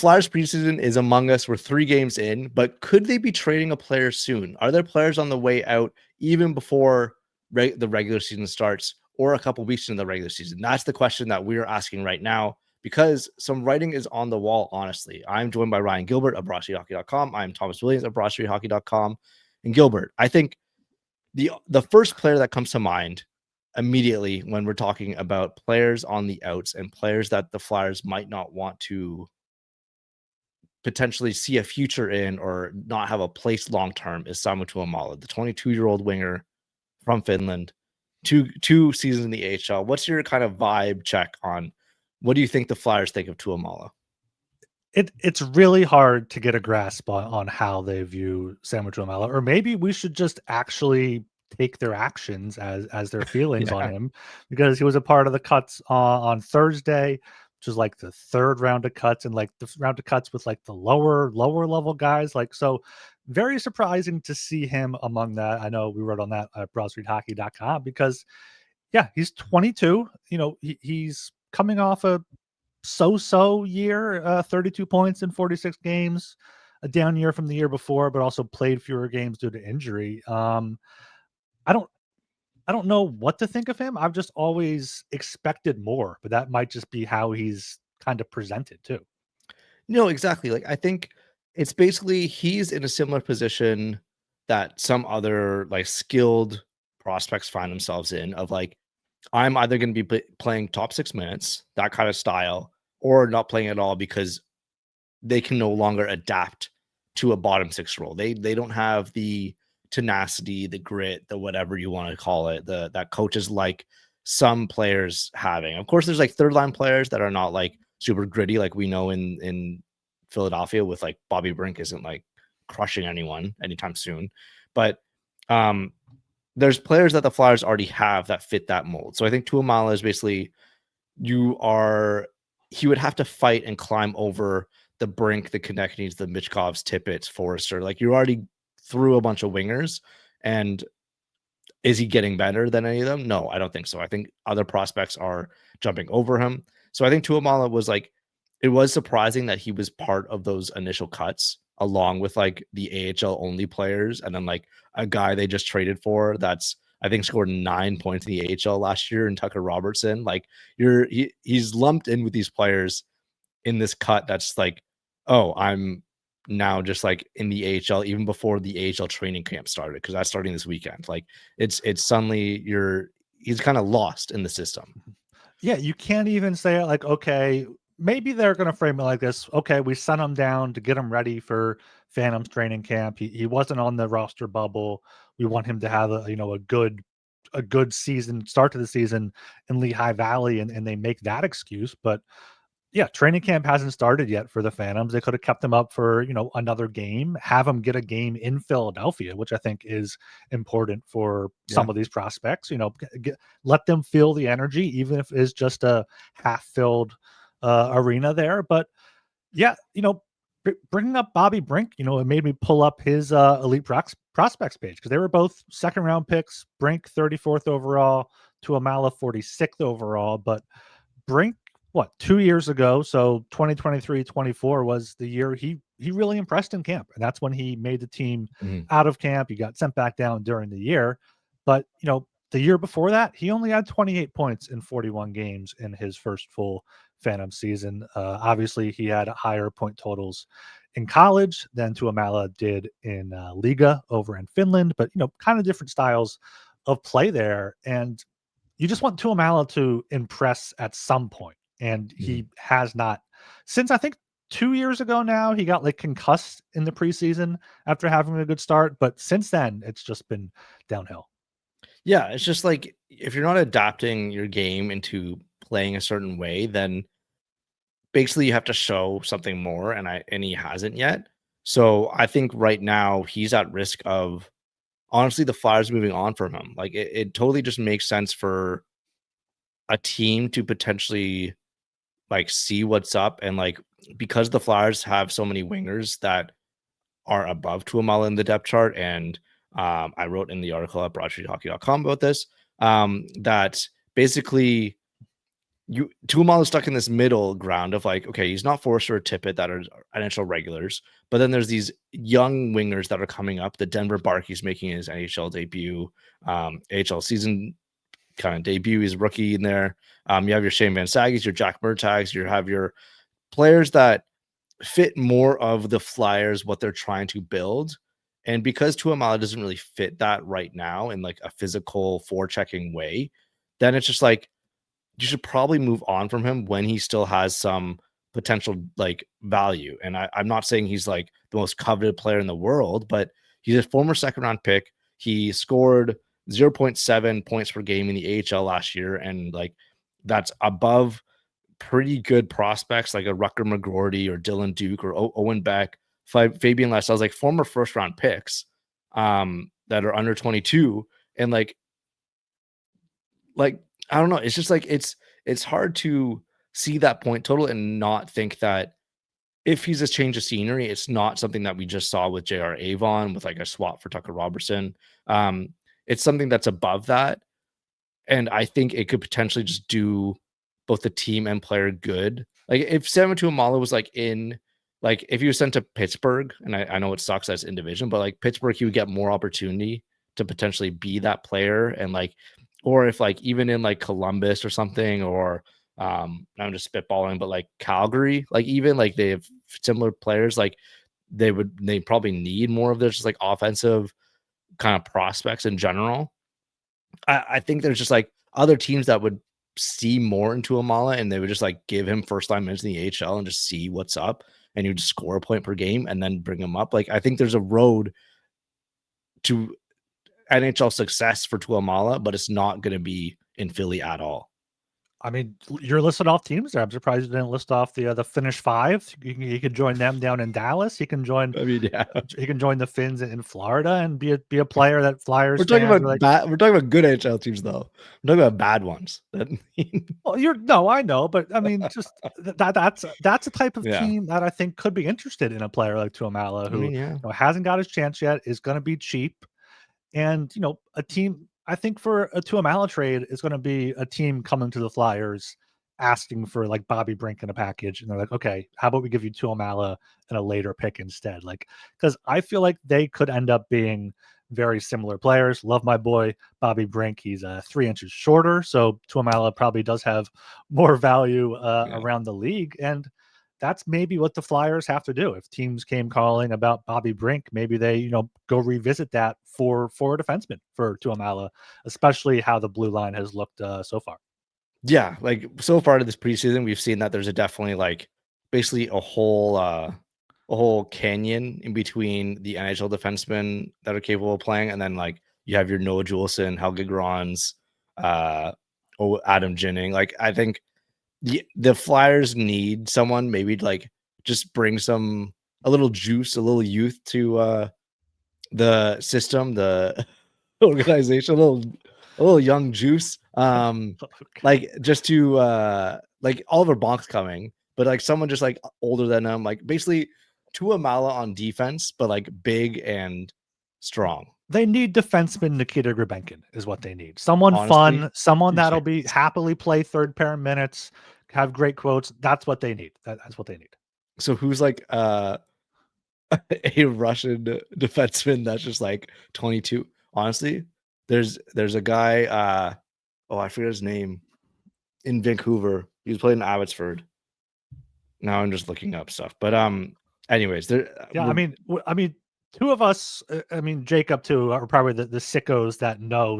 Flyers preseason is among us. We're 3 games in, but could they be trading a player soon? Are there players on the way out even before the regular season starts or a couple weeks into the regular season? That's the question that we're asking right now because some writing is on the wall, honestly. I'm joined by Ryan Gilbert of BroadStreetHockey.com. I'm Thomas Williams of BroadStreetHockey.com. And Gilbert, I think the first player that comes to mind immediately when we're talking about players on the outs and players that the Flyers might not want to potentially see a future in or not have a place long term is Samu Tuomaala, the 22-year-old winger from Finland, two seasons in the AHL. What's your kind of vibe check on what do you think the Flyers think of Tuomaala? It's really hard to get a grasp on how they view Samu Tuomaala, or maybe we should just actually take their actions as their feelings on him, because he was a part of the cuts on Thursday, which is like the third round of cuts, and like the round of cuts with like the lower level guys. Like, so very surprising to see him among that. I know we wrote on that at BroadStreetHockey.com because yeah, he's 22. He's coming off a so-so year, 32 points in 46 games, a down year from the year before, but also played fewer games due to injury. I don't I don't know what to think of him. I've just always expected more, but that might just be how he's kind of presented too. No, exactly. Like I think it's basically he's in a similar position that some other like skilled prospects find themselves in of like I'm either going to be playing top 6 minutes, that kind of style, or not playing at all because they can no longer adapt to a bottom 6 role. They don't have the tenacity, the grit, the whatever you want to call it, that coaches like some players having. Of course, there's like third line players that are not like super gritty, like we know in Philadelphia with like Bobby Brink isn't like crushing anyone anytime soon. But there's players that the Flyers already have that fit that mold. So I think Tuomaala is basically he would have to fight and climb over the Brink, the Konecnys, the Michkovs, Tippett's, Forrester. Like you already threw a bunch of wingers, and is he getting better than any of them? No, I don't think so. I think other prospects are jumping over him. So I think Tuomaala was like, it was surprising that he was part of those initial cuts along with like the AHL only players, and then like a guy they just traded for that's I think scored 9 points in the AHL last year and Tucker Robertson. Like he's lumped in with these players in this cut that's like, oh, I'm now just like in the AHL even before the AHL training camp started because that's starting this weekend. Like it's suddenly he's kind of lost in the system. Yeah, you can't even say like, okay, maybe they're going to frame it like this. Okay, we sent him down to get him ready for Phantom's training camp. He wasn't on the roster bubble. We want him to have a good season start to the season in Lehigh Valley, and they make that excuse. But yeah, training camp hasn't started yet for the Phantoms. They could have kept him up for, another game, have him get a game in Philadelphia, which I think is important for some of these prospects. Let them feel the energy, even if it's just a half-filled arena there. But yeah, bringing up Bobby Brink, it made me pull up his elite prospects page because they were both second-round picks. Brink 34th overall, Tuomaala 46th overall, but Brink, 2 years ago, so 2023-24 was the year he really impressed in camp, and that's when he made the team out of camp. He got sent back down during the year, but the year before that, he only had 28 points in 41 games in his first full Phantom season. Obviously, he had higher point totals in college than Tuomaala did in Liga over in Finland, but kind of different styles of play there, and you just want Tuomaala to impress at some point. And he has not since I think 2 years ago now. He got like concussed in the preseason after having a good start, but since then it's just been downhill. Yeah, it's just like if you're not adapting your game into playing a certain way, then basically you have to show something more, and he hasn't yet. So I think right now he's at risk of honestly the Flyers moving on from him. Like it totally just makes sense for a team to potentially like see what's up and like because the Flyers have so many wingers that are above Tuomaala in the depth chart, and I wrote in the article at BroadStreetHockey.com about this, that basically Tuomaala is stuck in this middle ground of like, okay, he's not Forrester or Tippett that are NHL regulars, but then there's these young wingers that are coming up. The Denver Barkey's making his NHL debut, AHL season kind of debut. He's a rookie in there. You have your Shane Van Saggies, your Jack Murtags, you have your players that fit more of the Flyers, what they're trying to build. And because Tuomaala doesn't really fit that right now in like a physical forechecking way, then it's just like you should probably move on from him when he still has some potential like value. And I'm not saying he's like the most coveted player in the world, but he's a former second round pick. He scored 0.7 points per game in the AHL last year. And like that's above pretty good prospects like a Rucker McGroarty or Dylan Duke or Owen Beck, Fabian Lascelles, like former first round picks that are under 22. And like I don't know, it's just like it's hard to see that point total and not think that if he's a change of scenery, it's not something that we just saw with JR Avon with like a swap for Tucker Robertson. It's something that's above that. And I think it could potentially just do both the team and player good. Like if Samu Tuomaala was like in, like if he was sent to Pittsburgh, and I know it sucks as in division, but like Pittsburgh, he would get more opportunity to potentially be that player. And like, or if like even in like Columbus or something, or I'm just spitballing, but like Calgary, like even like they have similar players, like they probably need more of this just like offensive kind of prospects in general. I think there's just like other teams that would see more into Amala and they would just like give him first time minutes in the AHL and just see what's up, and you just score a point per game and then bring him up. Like I think there's a road to NHL success for Tuamala, but it's not going to be in Philly at all. I mean, you're listed off teams there. I'm surprised you didn't list off the Finnish five. You could join them down in Dallas. He can join. I mean, yeah, He can join the Finns in Florida and be a player that Flyers we're talking fans are about like. we're talking about good NHL teams though. We're talking about bad ones. Well, no, I know, but I mean, just that's a type of Yeah, team that I think could be interested in a player like Tuomaala, I who mean, yeah, hasn't got his chance yet, is going to be cheap, and a team. I think for a Tuomaala trade is going to be a team coming to the Flyers asking for like Bobby Brink in a package, and they're like, okay, how about we give you Tuomaala and a later pick instead? Like, because I feel like they could end up being very similar players. Love my boy Bobby Brink. He's 3 inches shorter, so Tuomaala probably does have more value yeah. around the league, and that's maybe what the Flyers have to do. If teams came calling about Bobby Brink, maybe they, go revisit that for a defenseman for Tuamala, especially how the blue line has looked so far. Yeah, like so far to this preseason, we've seen that there's a definitely like basically a whole canyon in between the NHL defensemen that are capable of playing, and then like you have your Noah Juleson, Helge Grans, Adam Ginning. Like I think the Flyers need someone maybe to like just bring a little juice, a little youth to the system, the organization, a little young juice. Okay. Like just to like Oliver Bonk's coming, but like someone just like older than him, like basically Tuamala on defense, but like big and strong. They need defenseman Nikita Grabenkin is what they need. Someone Honestly, fun, someone that'll be yes. happily play third pair minutes, have great quotes. That's what they need. That's what they need. So who's like a Russian defenseman that's just like 22? Honestly, there's a guy oh, I forget his name, in Vancouver. He was playing in Abbotsford. Now I'm just looking up stuff. But anyways, there Yeah, I mean, two of us. I mean, Jacob too are probably the sickos that know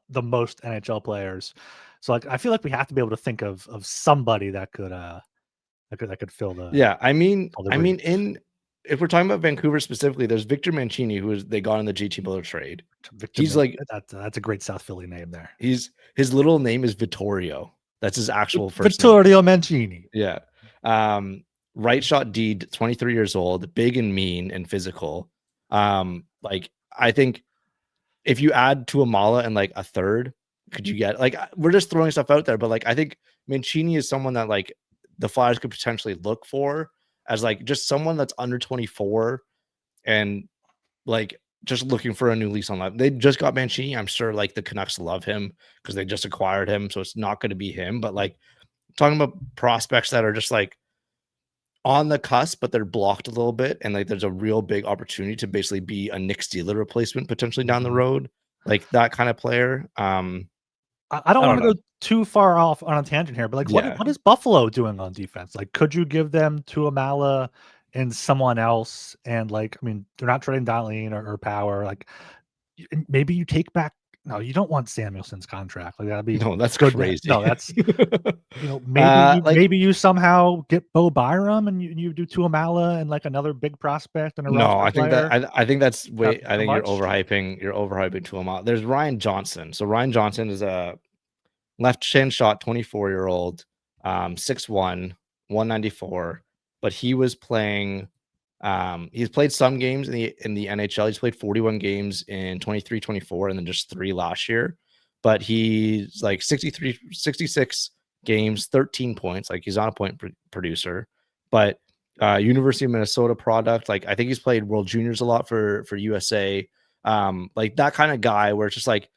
the most NHL players. So like, I feel like we have to be able to think of somebody that could that could fill yeah, fill the I mean, breach. in if we're talking about Vancouver specifically, there's Victor Mancini, who is they got in the JT Miller trade. Victor, He's like that's a great South Philly name there. his little name is Vittorio. That's his actual first name. Vittorio Mancini. Yeah. Right shot D, 23 years old, big and mean and physical. Like I think if you add to Amala and like a third, could you get like we're just throwing stuff out there, but like I think Mancini is someone that like the Flyers could potentially look for as like just someone that's under 24 and like just looking for a new lease on life. They just got Mancini. I'm sure like the Canucks love him because they just acquired him, so it's not going to be him. But like talking about prospects that are just like on the cusp, but they're blocked a little bit, and like there's a real big opportunity to basically be a Nick Steeler replacement potentially down the Mhm. road, like that kind of player. I don't I don't wanna know. go too far off on a tangent here, but, like, Yeah, what is Buffalo doing on defense? Like, could you give them Tuomaala and someone else? And, like, I mean, they're not trading Dahlin or Power, like, y and maybe you take back no, you don't want Samuelson's contract, like, that'd be no, that's good to crazy. no, that's maybe Like you somehow get Bo Byram and you do Tuomaala and, like, another big prospect and a no, roster I think that player. I think that's That'd way. be I too think you're much? overhyping. You're overhyping to him. There's Ryan Johnson. So Ryan Johnson is a left hand shot 24-year-old, 6'1", 194. But he was playing. He's played some games in the NHL. He's played 41 games in 23-24, and then just 3 last year. But he's like 63, 66 games, 13 points. Like he's not a point producer, but University of Minnesota product. Like I think he's played World Juniors a lot for USA. Like that kind of guy where it's just like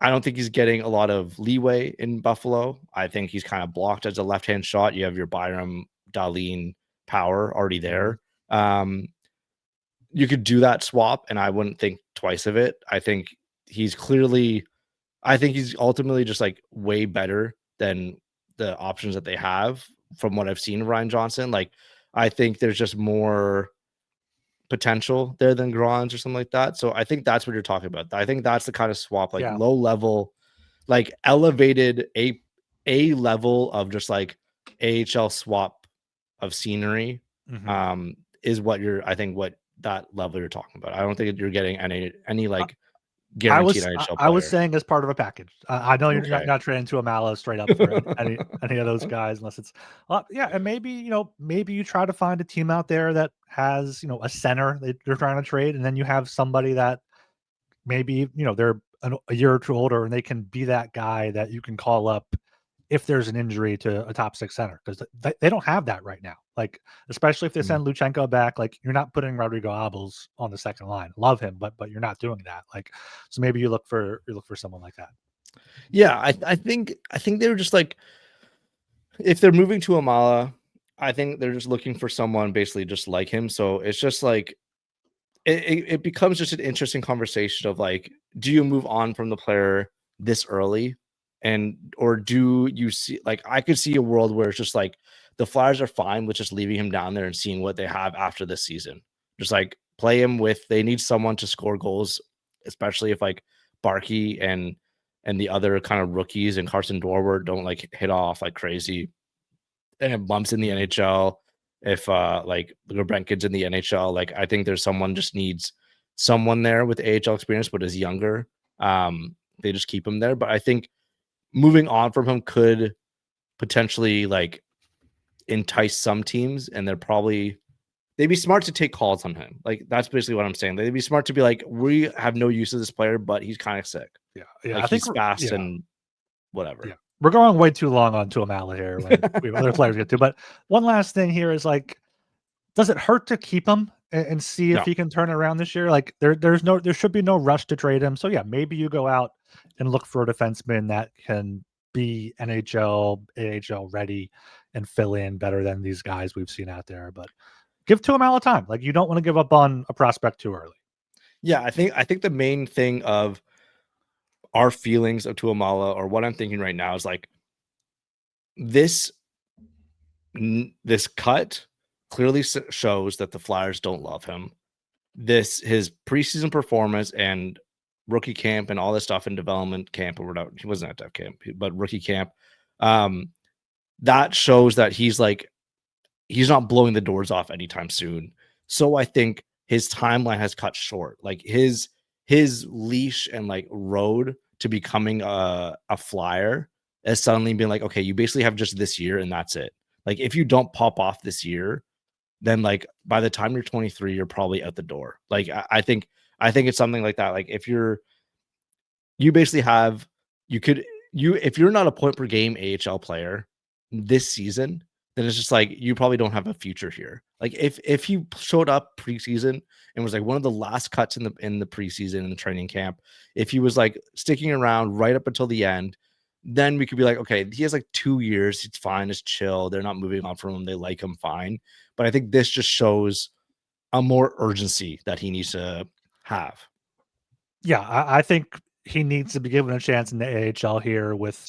I don't think he's getting a lot of leeway in Buffalo. I think he's kind of blocked as a left-hand shot. You have your Byram, Dahlin, Power already Mhm. there. Um, you could do that swap, and I wouldn't think twice of it. He's clearly, I think he's ultimately just like way better than the options that they have from what I've seen of Ryan Johnson. Like, I think there's just more potential there than Gronz or something like that. So I think that's what you're talking about. I think that's the kind of swap, like Yeah. low level, like elevated a level of just like AHL swap of scenery Mhm. um is what you're I think what that level you're talking about. I don't think you're getting any like guaranteed NHL I was player. saying as part of a package. I know you're Okay. not trading to a Mallow straight up for any of those guys unless it's yeah, and maybe, maybe you try to find a team out there that has, a center that you're trying to trade, and then you have somebody that maybe, they're a year or two older and they can be that guy that you can call up if there's an injury to a top 6 center, 'cause they don't have that right now. Like, especially if they Mm. send Luchenko back, like, you're not putting Rodrigo Abels on the second line. Love him, but you're not doing that. Like, so maybe you look for someone like that. Yeah, I think they were just like if they're moving to Amala, I think they're just looking for someone basically just like him. So it's just like it becomes just an interesting conversation of like, do you move on from the player this early? And or do you see like I could see a world where it's just like the Flyers are fine with just leaving him down there and seeing what they have after this season. Just like play him with they need someone to score goals, especially if like Barkey and the other kind of rookies and Carson Dorward don't like hit off like crazy and have bumps in the Mhm. NHL. If like Gabrenkins in the NHL, like I think there's someone just needs someone there with AHL experience, but is younger. They just keep him there. But I think moving on from him could potentially like entice some teams, and they'd be smart to take calls on him. Like that's basically what I'm saying. They'd be smart to be like, we have no use of this player, but he's kind of sick. Yeah, yeah, Like I think he's we're fast yeah. and Yeah. whatever. We're going way too long on Tuamala here when we have other players to get to, but one last thing here is, like, does it hurt to keep him and see if No. he can turn it around this year? Like, there should be no rush to trade him, so, yeah, maybe you go out and look for a defenseman that can be NHL, AHL ready and fill in better than these guys we've seen out there, but give Tuamala time, like, you don't wanna give up on a prospect too early. Yeah, I think the main thing of our feelings of Tuamala or what I'm thinking right now is like this this cut clearly shows that the Flyers don't love him. This his preseason performance and rookie camp and all this stuff in development camp or whatever. He wasn't at dev camp, but rookie camp. Um, that shows that he's not blowing the doors off anytime soon. So I think his timeline has cut short. Like his leash and like road to becoming a flyer has suddenly been like, okay, you basically have just this year and that's it. Like if you don't pop off this year, then like by the time you're 23, you're probably out the door. Like I think it's something like that. Like if you basically have you could you if you're not a point per game AHL player this season, then it's just like you probably don't have a future here. Like if he showed up preseason and was like one of the last cuts in the preseason in the training camp, if he was like sticking around right up until the end, then we could be like, okay, he has like 2 years. It's fine. It's chill. They're not moving on from him. They like him fine. But I think this just shows a more urgency that he needs to have. Yeah, I think he needs to be given a chance in the AHL here with,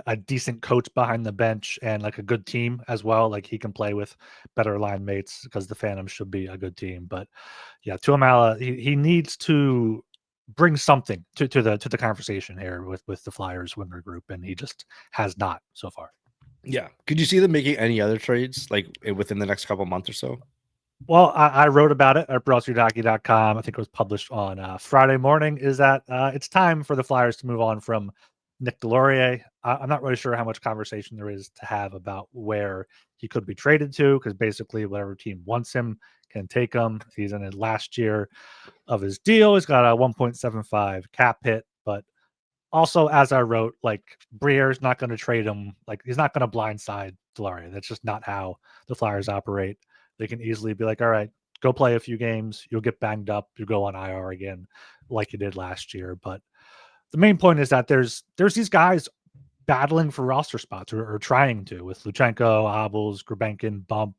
a decent coach behind the bench and like a good team as well. Like he can play with better line mates because the Phantoms should be a good team. But yeah, Tuomaala, he needs to bring something to the conversation here with the Flyers winger group, and he just has not so far. Yeah. Could you see them making any other trades like within the next couple months or so? Well, I wrote about it at BroadStreetHockey.com. I think it was published on Friday morning. Is that it's time for the Flyers to move on from Nick Delorier. I'm not really sure how much conversation there is to have about where he could be traded to, because basically whatever team wants him can take him. He's in his last year of his deal. He's got a 1.75 cap hit, but also, as I wrote, like Briere's not going to trade him. Like he's not going to blindside Delorier. That's just not how the Flyers operate. They can easily be like, all right, go play a few games. You'll get banged up. You go on IR again, like you did last year. But the main point is that there's these guys battling for roster spots, or trying to, with Luchenko, Abels, Grabenkin, Bump,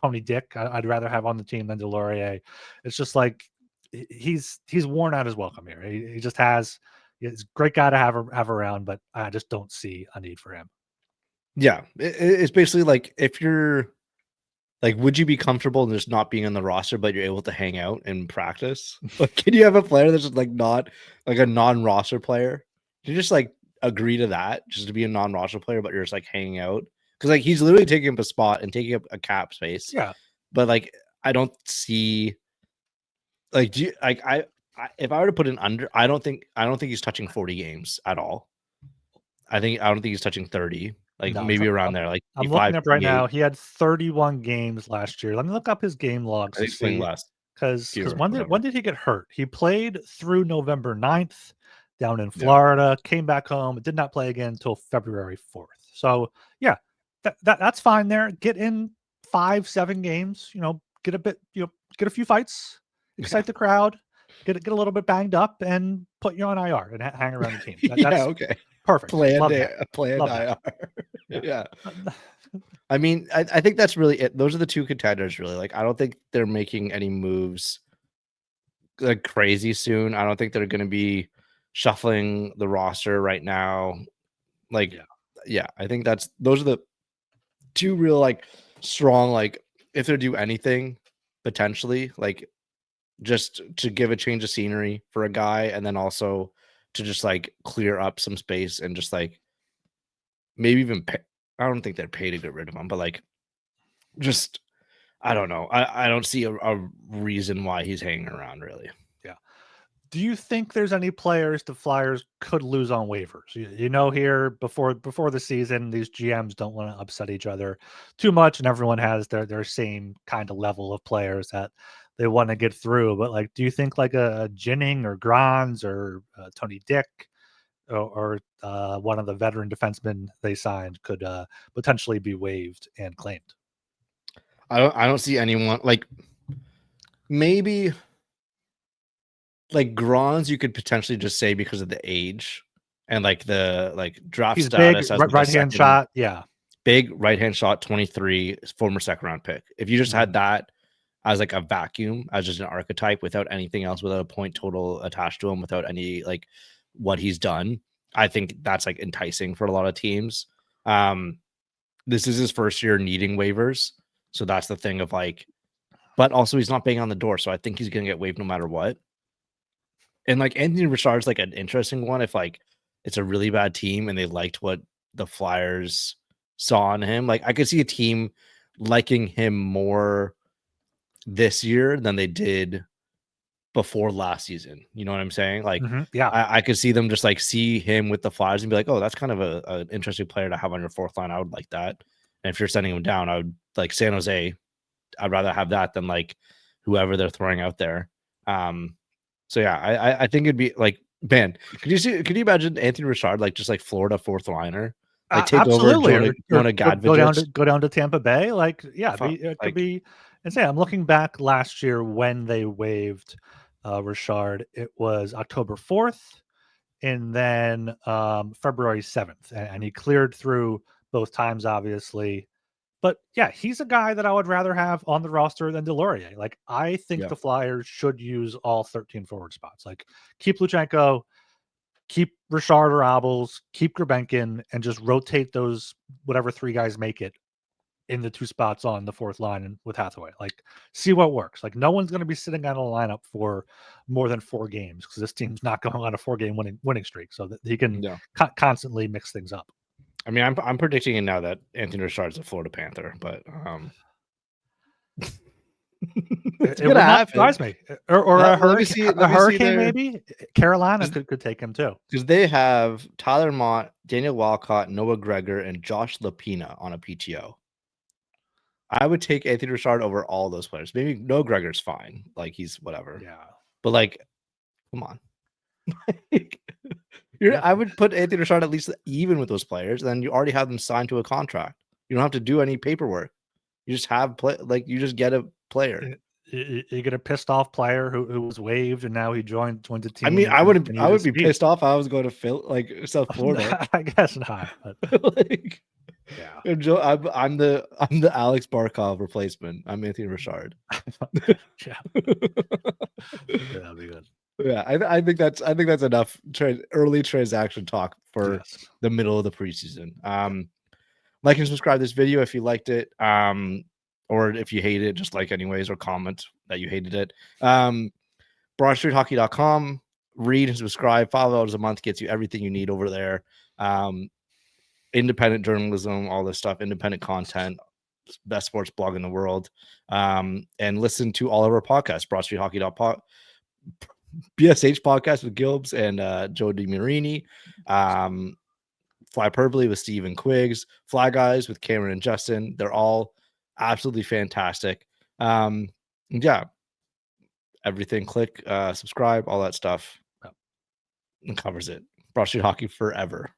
Tony Dick. I'd rather have on the team than Delorier. It's just like he's worn out his welcome here. He just has. He's a great guy to have around, but I just don't see a need for him. Yeah. It's basically like, if you're like, would you be comfortable in just not being on the roster, but you're able to hang out and practice? Like, can you have a player that's just like not like a non-roster player? Can you just like agree to that, just to be a non-roster player, but you're just like hanging out? Because like he's literally taking up a spot and taking up a cap space. Yeah, But like I don't see like, do you like I if I were to put an under, I don't think he's touching 40 games at all. I don't think he's touching 30, like no, maybe around there, like I'm looking 5, up right 28. now. He had 31 games last year. Let me look up his game logs I to think he's playing see, less, because fewer, when did whatever. he get hurt? He played through November 9th down in Yeah. Florida, came back home, did not play again until February 4th. So yeah, that's fine there. Get in 5-7 games, get a bit, get a few fights, Yeah. excite the crowd, get a little bit banged up, and put you on IR and hang around the team. Yeah, That's okay. perfect. Planned Love that. a planned Love that. IR. Yeah. Yeah. I mean, I think that's really it. Those are the two contenders, really. Like, I don't think they're making any moves like crazy soon. I don't think they're gonna be shuffling the roster right now. Like, Yeah. yeah, I think those are the two real like strong, like, if they do anything potentially, like, just to give a change of scenery for a guy, and then also to just like clear up some space and just like maybe even pay. I don't think they're paid to get rid of him, but like just I don't know. I don't see a reason why he's hanging around really. Yeah. Do you think there's any players the Flyers could lose on waivers? Here before the season, these GMs don't want to upset each other too much, and everyone has their same kind of level of players that they want to get through. But like, do you think like a Jennings or Grans or Tony Dick, or one of the veteran defensemen they signed could potentially be waived and claimed? I don't see anyone like, maybe like Grons you could potentially just say because of the age and like the like draft He's big, status as like a right hand second shot. Yeah. big right hand shot, 23, former second round pick. If you just Mhm. had that as like a vacuum, as just an archetype without anything else, without a point total attached to him, without any like what he's done, I think that's like enticing for a lot of teams. Um, this is his first year needing waivers, so that's the thing of like, but also he's not banging on the door, so I think he's gonna get waived no matter what. And like Anthony Richard's like an interesting one if like it's a really bad team and they liked what the Flyers saw in him. Like I could see a team liking him more this year than they did before last season. You know what I'm saying? Like Yeah. I could see them just like see him with the Flyers and be like, oh, that's kind of an interesting player to have on your fourth line. I would like that. And if you're sending him down, I would like San Jose. I'd rather have that than like whoever they're throwing out there. So yeah, I think it'd be like, man, could you imagine Anthony Richard like just like Florida fourth liner, like take over Absolutely, or Jonah go Gadvicic? down to Tampa Bay. Like, yeah, Fuck, it could like be insane. I'm looking back last year when they waived Richard. It was October 4th, and then February 7th, and he cleared through both times, obviously. But yeah, he's a guy that I would rather have on the roster than Delorier. Like, I think Yeah. the Flyers should use all 13 forward spots. Like, keep Luchenko, keep Richard or Abels, keep Grabenkin, and just rotate those whatever three guys make it in the two spots on the fourth line and with Hathaway. Like, see what works. Like, no one's going to be sitting on a lineup for more than 4 games because this team's not going on a 4-game winning streak, so that he can Yeah. constantly mix things up. I mean, I'm predicting it now that Anthony Richard's a Florida Panther, but it's It gonna would not happen. surprise me, or a Let me hurricane. see. A Let me see hurricane, their maybe. Carolina could take him too. because they have Tyler Mott, Daniel Walcott, Noah Gregor, and Josh Lapina on a PTO. I would take Anthony Richard over all those players. Maybe Noah Gregor's fine, like he's whatever. Yeah, But like, come on. yeah. I would put Anthony Richard at least even with those players. Then you already have them signed to a contract. You don't have to do any paperwork. You just have you just get a player. You get a pissed off player who was waived and now he joined the team. I mean, I and use would his be speed. pissed off if I was going to South Florida. I guess not, but Like, yeah. and Joe, I'm the Alex Barkov replacement. I'm Anthony Richard. Yeah, that'd be good. Yeah, I think that's enough early transaction talk for Yes. the middle of the preseason. Like and subscribe to this video if you liked it. Or if you hate it, just like anyways, or comment that you hated it. BroadStreetHockey.com. Read and subscribe. $5 a month gets you everything you need over there. Independent journalism, all this stuff, independent content, best sports blog in the world. And listen to all of our podcasts, BroadStreetHockey.pod. BSH podcast with Gilbs and Joe DiMarini, Fly Purpley with Steve and Quiggs, Fly Guys with Cameron and Justin. They're all absolutely fantastic. Yeah, everything. Click, subscribe, all that stuff. It covers it. Broad Street Hockey forever.